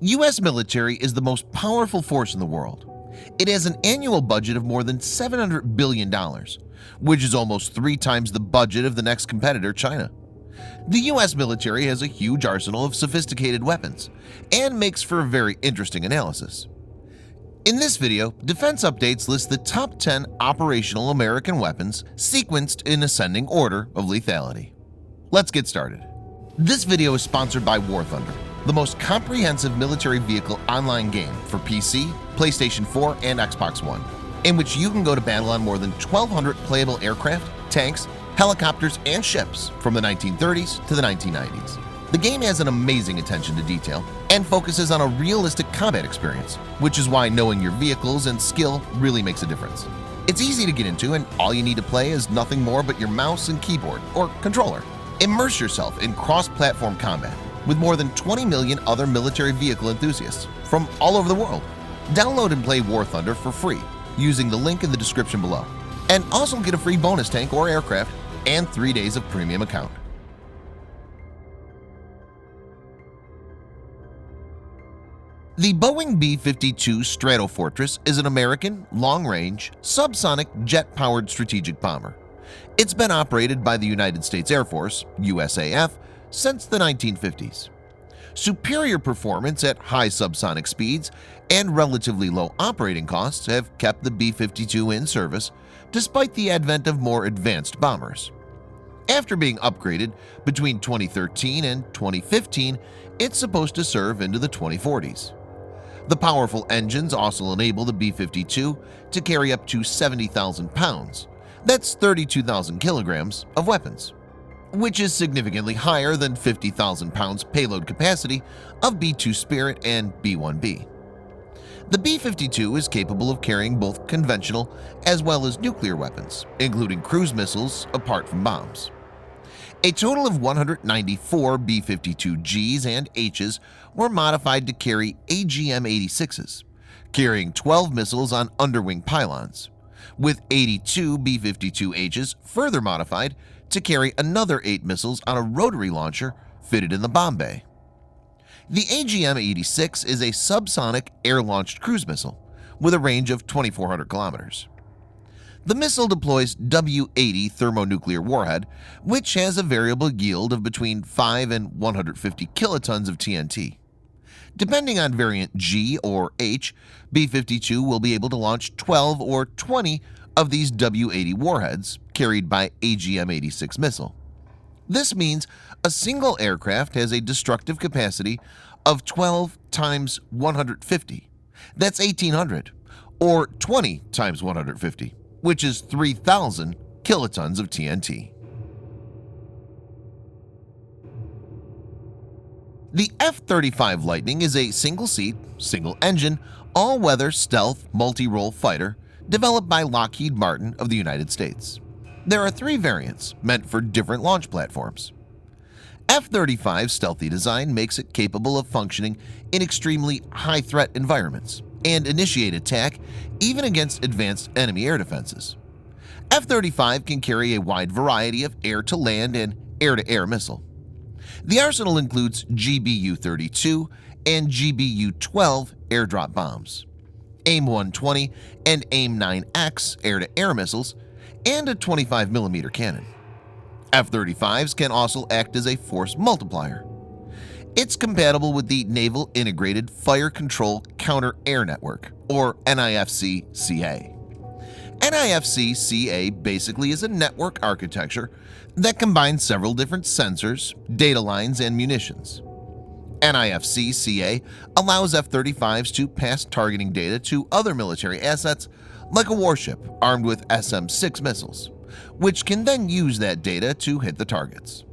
U.S. military is the most powerful force in the world. It has an annual budget of more than $700 billion, which is almost 3 times the budget of the next competitor, China. The U.S. military has a huge arsenal of sophisticated weapons and makes for a very interesting analysis. In this video, Defense Updates lists the top 10 operational American weapons sequenced in ascending order of lethality. Let's get started. This video is sponsored by War Thunder, the most comprehensive military vehicle online game for PC, PlayStation 4, and Xbox One, in which you can go to battle on more than 1,200 playable aircraft, tanks, helicopters, and ships from the 1930s to the 1990s. The game has an amazing attention to detail and focuses on a realistic combat experience, which is why knowing your vehicles and skill really makes a difference. It's easy to get into, and all you need to play is nothing more but your mouse and keyboard or controller. Immerse yourself in cross-platform combat with more than 20 million other military vehicle enthusiasts from all over the world. Download and play War Thunder for free using the link in the description below, and also get a free bonus tank or aircraft and 3 days of premium account. The Boeing B-52 Stratofortress is an American, long-range, subsonic, jet-powered strategic bomber. It's been operated by the United States Air Force, USAF, since the 1950s. Superior performance at high subsonic speeds and relatively low operating costs have kept the B-52 in service despite the advent of more advanced bombers. After being upgraded between 2013 and 2015, it's supposed to serve into the 2040s. The powerful engines also enable the B-52 to carry up to 70,000 pounds, that's 32,000 kilograms, of weapons, which is significantly higher than 50,000 pounds payload capacity of B-2 Spirit and B-1B. The B-52 is capable of carrying both conventional as well as nuclear weapons, including cruise missiles apart from bombs. A total of 194 B-52Gs and Hs were modified to carry AGM-86s, carrying 12 missiles on underwing pylons, with 82 B-52Hs further modified to carry another 8 missiles on a rotary launcher fitted in the bomb bay. The AGM-86 is a subsonic air-launched cruise missile with a range of 2,400 kilometers. The missile deploys W-80 thermonuclear warhead, which has a variable yield of between 5 and 150 kilotons of TNT. Depending on variant G or H, B-52 will be able to launch 12 or 20 of these W-80 warheads carried by AGM-86 missile. This means a single aircraft has a destructive capacity of 12 times 150, that's 1,800, or 20 times 150, which is 3,000 kilotons of TNT. The F-35 Lightning is a single-seat, single-engine, all-weather stealth multi-role fighter developed by Lockheed Martin of the United States. There are 3 variants meant for different launch platforms. F-35's stealthy design makes it capable of functioning in extremely high-threat environments and initiate attack even against advanced enemy air defenses. F-35 can carry a wide variety of air-to-land and air-to-air missile. The arsenal includes GBU-32 and GBU-12 airdrop bombs, AIM-120 and AIM-9X air-to-air missiles, and a 25mm cannon. F-35s can also act as a force multiplier. It's compatible with the Naval Integrated Fire Control Counter-Air Network, or NIFC-CA. NIFC-CA basically is a network architecture that combines several different sensors, data lines, and munitions. NIFC-CA allows F-35s to pass targeting data to other military assets like a warship armed with SM-6 missiles, which can then use that data to hit the targets.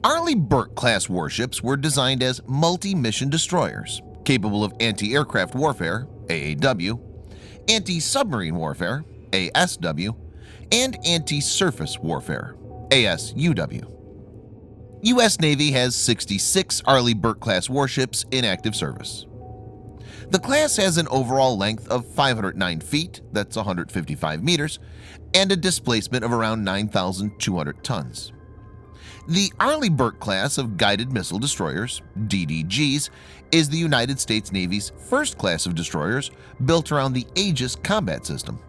ARLEIGH BURKE-CLASS warships were designed as multi-mission destroyers capable of anti-aircraft warfare (AAW), anti-submarine warfare (ASW), and anti-surface warfare (ASUW). U.S. Navy has 66 ARLEIGH BURKE-CLASS warships in active service. The class has an overall length of 509 feet, that's 155 meters, and a displacement of around 9,200 tons. The ARLEIGH Burke class of guided missile destroyers, DDGs, is the United States Navy's first class of destroyers built around the Aegis combat system.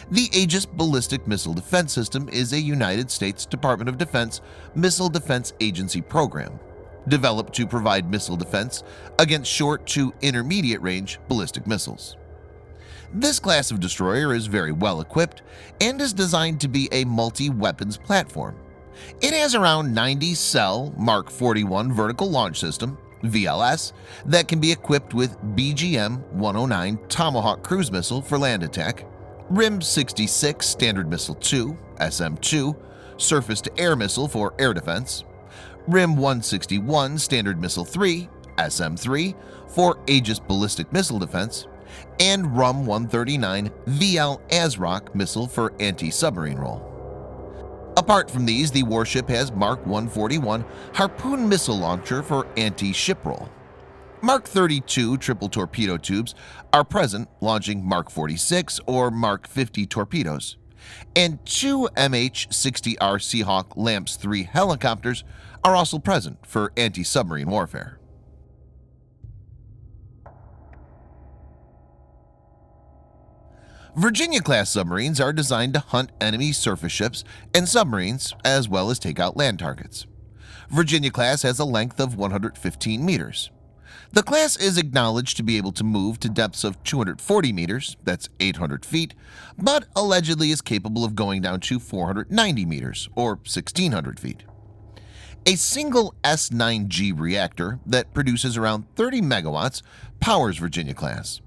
The Aegis Ballistic Missile Defense System is a United States Department of Defense Missile Defense Agency program developed to provide missile defense against short to intermediate range ballistic missiles. This class of destroyer is very well equipped and is designed to be a multi-weapons platform. It has around 90-cell Mark 41 vertical launch system (VLS) that can be equipped with BGM-109 Tomahawk cruise missile for land attack, RIM-66 Standard Missile 2 (SM-2) surface-to-air missile for air defense, RIM-161 Standard Missile 3 (SM-3) for Aegis ballistic missile defense, and RUM-139 VL ASROC missile for anti-submarine role. Apart from these, the warship has Mark 141 Harpoon missile launcher for anti-ship role. Mark 32 triple torpedo tubes are present, launching Mark 46 or Mark 50 torpedoes, and two MH-60R Seahawk LAMPS 3 helicopters are also present for anti-submarine warfare. Virginia-class submarines are designed to hunt enemy surface ships and submarines as well as take out land targets. Virginia-class has a length of 115 meters. The class is acknowledged to be able to move to depths of 240 meters, that's 800 feet, but allegedly is capable of going down to 490 meters, or 1,600 feet. A single S9G reactor that produces around 30 megawatts powers Virginia-class.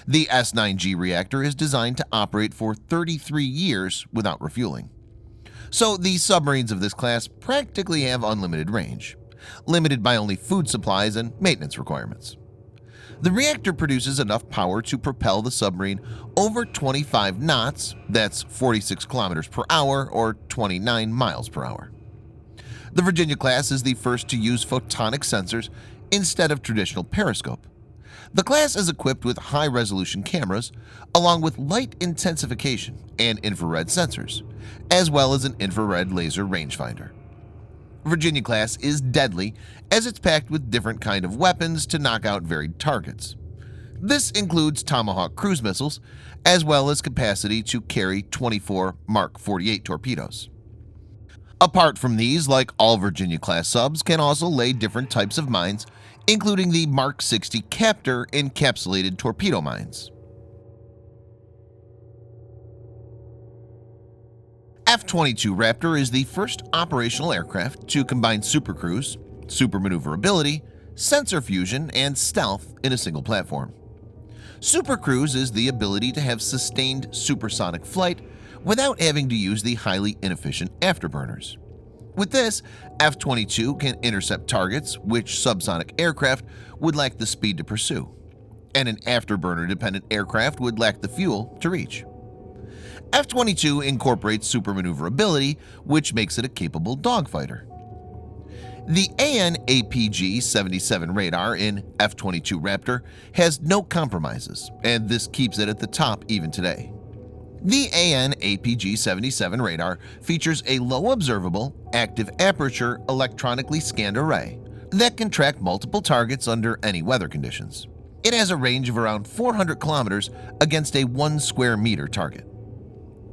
The S9G reactor is designed to operate for 33 years without refueling. So the submarines of this class practically have unlimited range, limited by only food supplies and maintenance requirements. The reactor produces enough power to propel the submarine over 25 knots, that's 46 kilometers per hour or 29 miles per hour. The Virginia class is the first to use photonic sensors instead of traditional periscope. The class is equipped with high-resolution cameras along with light intensification and infrared sensors, as well as an infrared laser rangefinder. Virginia-class is deadly as it's packed with different kind of weapons to knock out varied targets. This includes Tomahawk cruise missiles, as well as capacity to carry 24 Mark 48 torpedoes. Apart from these, like all Virginia-class subs, can also lay different types of mines, including the Mark 60 Captor encapsulated torpedo mines. F-22 Raptor is the first operational aircraft to combine supercruise, supermaneuverability, sensor fusion, and stealth in a single platform. Supercruise is the ability to have sustained supersonic flight without having to use the highly inefficient afterburners. With this, F-22 can intercept targets which subsonic aircraft would lack the speed to pursue, and an afterburner-dependent aircraft would lack the fuel to reach. F-22 incorporates supermaneuverability, which makes it a capable dogfighter. The AN/APG-77 radar in F-22 Raptor has no compromises, and this keeps it at the top even today. The AN/APG-77 radar features a low observable, active aperture electronically scanned array that can track multiple targets under any weather conditions. It has a range of around 400 kilometers against a 1 square meter target.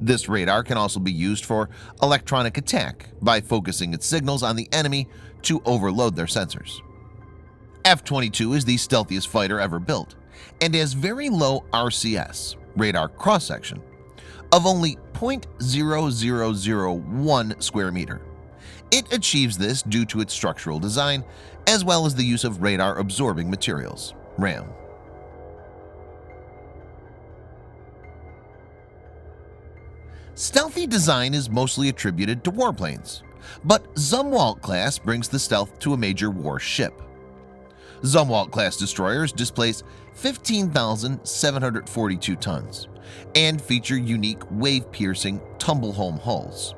This radar can also be used for electronic attack by focusing its signals on the enemy to overload their sensors. F-22 is the stealthiest fighter ever built and has very low RCS, radar cross-section, of only 0.0001 square meter. It achieves this due to its structural design as well as the use of radar-absorbing materials, RAM. Stealthy design is mostly attributed to warplanes, but ZUMWALT class brings the stealth to a major war ship. ZUMWALT class destroyers displace 15,742 tons and feature unique wave-piercing tumble-home hulls.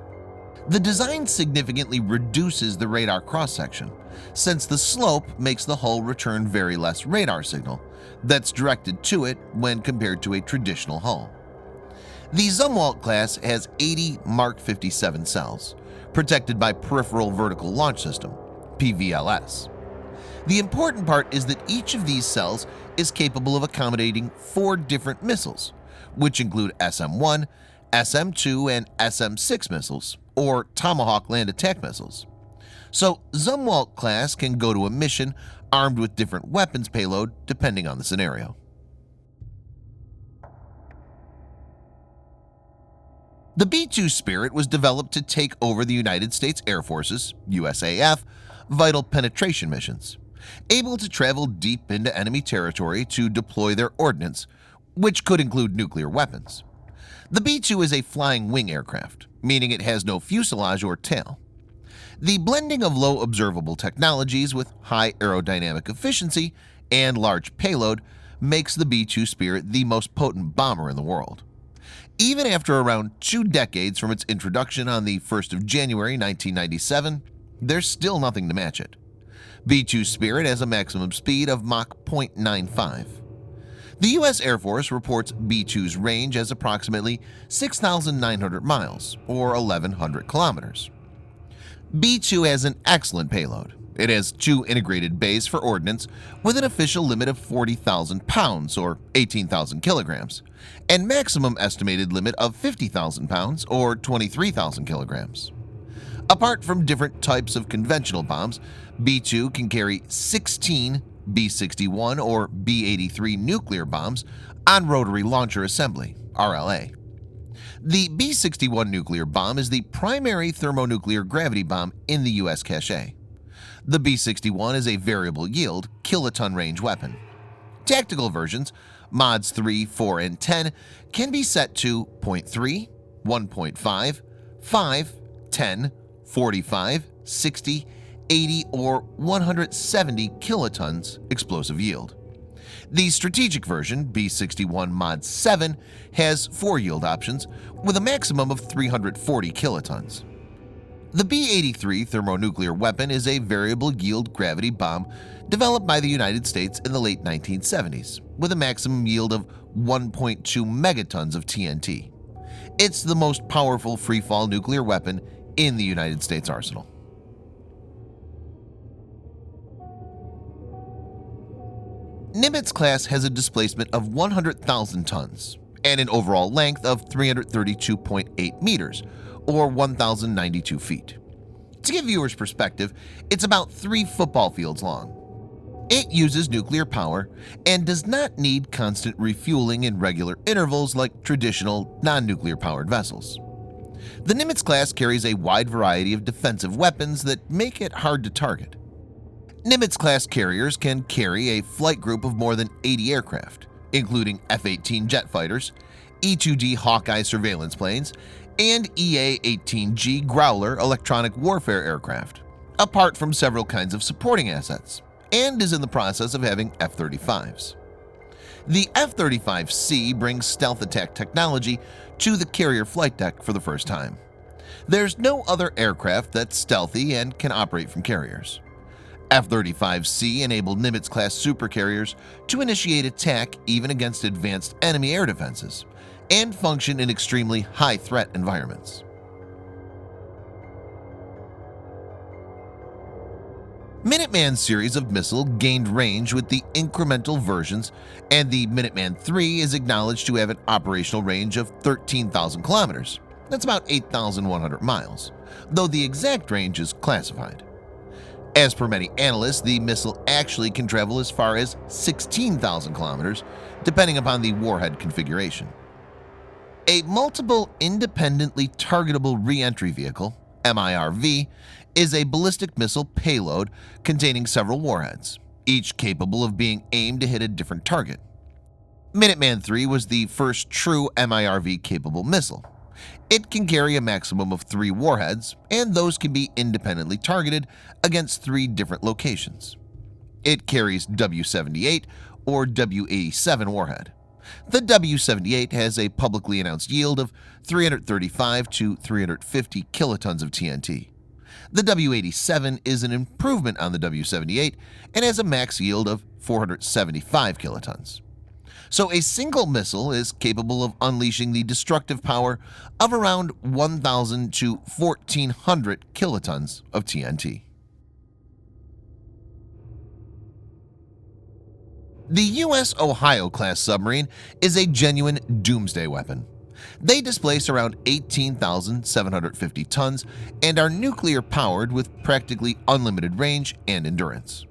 The design significantly reduces the radar cross-section, since the slope makes the hull return very less radar signal that's directed to it when compared to a traditional hull. The ZUMWALT class has 80 Mark 57 cells, protected by Peripheral Vertical Launch System (PVLS). The important part is that each of these cells is capable of accommodating 4 different missiles, which include SM-1, SM-2, and SM-6 missiles, or Tomahawk land attack missiles. So ZUMWALT class can go to a mission armed with different weapons payload depending on the scenario. The B-2 Spirit was developed to take over the United States Air Force's USAF vital penetration missions, able to travel deep into enemy territory to deploy their ordnance, which could include nuclear weapons. The B-2 is a flying wing aircraft, meaning it has no fuselage or tail. The blending of low observable technologies with high aerodynamic efficiency and large payload makes the B-2 Spirit the most potent bomber in the world. Even after around 2 decades from its introduction on the 1st of January 1997, there's still nothing to match it. B-2 Spirit has a maximum speed of Mach 0.95. The U.S. Air Force reports B-2's range as approximately 6,900 miles, or 1,100 kilometers. B-2 has an excellent payload. It has 2 integrated bays for ordnance with an official limit of 40,000 pounds, or 18,000 kilograms, and maximum estimated limit of 50,000 pounds, or 23,000 kilograms. Apart from different types of conventional bombs, B-2 can carry 16 B-61 or B-83 nuclear bombs on rotary launcher assembly (RLA). The B-61 nuclear bomb is the primary thermonuclear gravity bomb in the U.S. cache. The B-61 is a variable yield, kiloton range weapon. Tactical versions, mods 3, 4, and 10, can be set to 0.3, 1.5, 5, 10, 45, 60, 80, or 170 kilotons explosive yield. The strategic version, B-61 Mod 7, has 4 yield options with a maximum of 340 kilotons. The B-83 thermonuclear weapon is a variable yield gravity bomb developed by the United States in the late 1970s with a maximum yield of 1.2 megatons of TNT. It's the most powerful freefall nuclear weapon in the United States arsenal. NIMITZ class has a displacement of 100,000 tons and an overall length of 332.8 meters, or 1,092 feet. To give viewers perspective, it's about 3 football fields long. It uses nuclear power and does not need constant refueling in regular intervals like traditional non-nuclear powered vessels. The NIMITZ class carries a wide variety of defensive weapons that make it hard to target. NIMITZ class carriers can carry a flight group of more than 80 aircraft, including F-18 jet fighters, E-2D Hawkeye surveillance planes, and EA-18G Growler electronic warfare aircraft, apart from several kinds of supporting assets, and is in the process of having F-35s. The F-35C brings stealth attack technology to the carrier flight deck for the first time. There's no other aircraft that's stealthy and can operate from carriers. F-35C enabled NIMITZ-class supercarriers to initiate attack even against advanced enemy air defenses and function in extremely high-threat environments. Minuteman's series of missile gained range with the incremental versions, and the Minuteman III is acknowledged to have an operational range of 13,000 kilometers. That's about 8,100 miles, though the exact range is classified. As per many analysts, the missile actually can travel as far as 16,000 kilometers, depending upon the warhead configuration. A multiple independently targetable re-entry vehicle, MIRV, is a ballistic missile payload containing several warheads, each capable of being aimed to hit a different target. Minuteman III was the first true MIRV-capable missile. It can carry a maximum of 3 warheads, and those can be independently targeted against 3 different locations. It carries W-78 or W-87 warhead. The W-78 has a publicly announced yield of 335 to 350 kilotons of TNT. The W-87 is an improvement on the W-78 and has a max yield of 475 kilotons. So a single missile is capable of unleashing the destructive power of around 1,000 to 1,400 kilotons of TNT. The U.S. Ohio-class submarine is a genuine doomsday weapon. They displace around 18,750 tons and are nuclear-powered with practically unlimited range and endurance.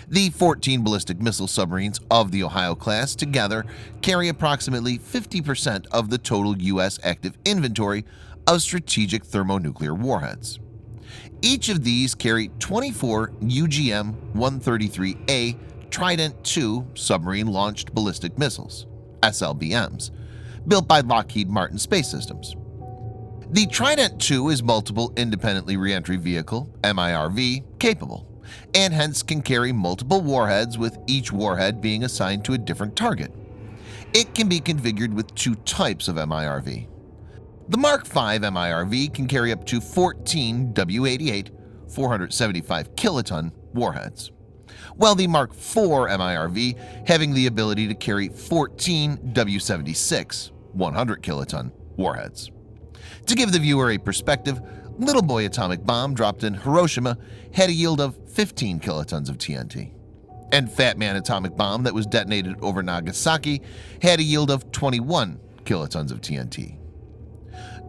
The 14 ballistic missile submarines of the Ohio-class together carry approximately 50% of the total U.S. active inventory of strategic thermonuclear warheads. Each of these carry 24 UGM-133A TRIDENT II submarine-launched ballistic missiles, SLBMs, built by Lockheed Martin Space Systems. The TRIDENT II is multiple independently reentry vehicle (MIRV) capable, and hence can carry multiple warheads, with each warhead being assigned to a different target. It can be configured with two types of MIRV. The Mark V MIRV can carry up to 14 W-88 475 kiloton warheads, while the Mark IV MIRV having the ability to carry 14 W-76 100 kiloton warheads. To give the viewer a perspective, Little Boy atomic bomb dropped in Hiroshima had a yield of 15 kilotons of TNT, and Fat Man atomic bomb that was detonated over Nagasaki had a yield of 21 kilotons of TNT.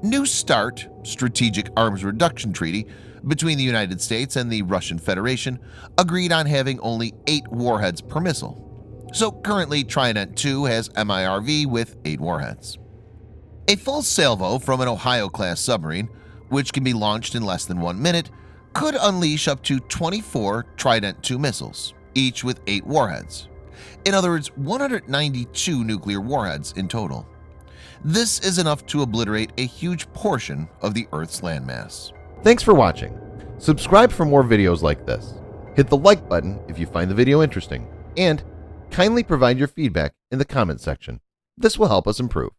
New START Strategic Arms Reduction Treaty between the United States and the Russian Federation agreed on having only 8 warheads per missile. So currently TRIDENT II has MIRV with 8 warheads. A full salvo from an Ohio-class submarine, which can be launched in less than 1 minute, could unleash up to 24 TRIDENT II missiles, each with 8 warheads. In other words, 192 nuclear warheads in total. This is enough to obliterate a huge portion of the Earth's landmass. Thanks for watching. Subscribe for more videos like this. Hit the like button if you find the video interesting, and kindly provide your feedback in the comment section. This will help us improve.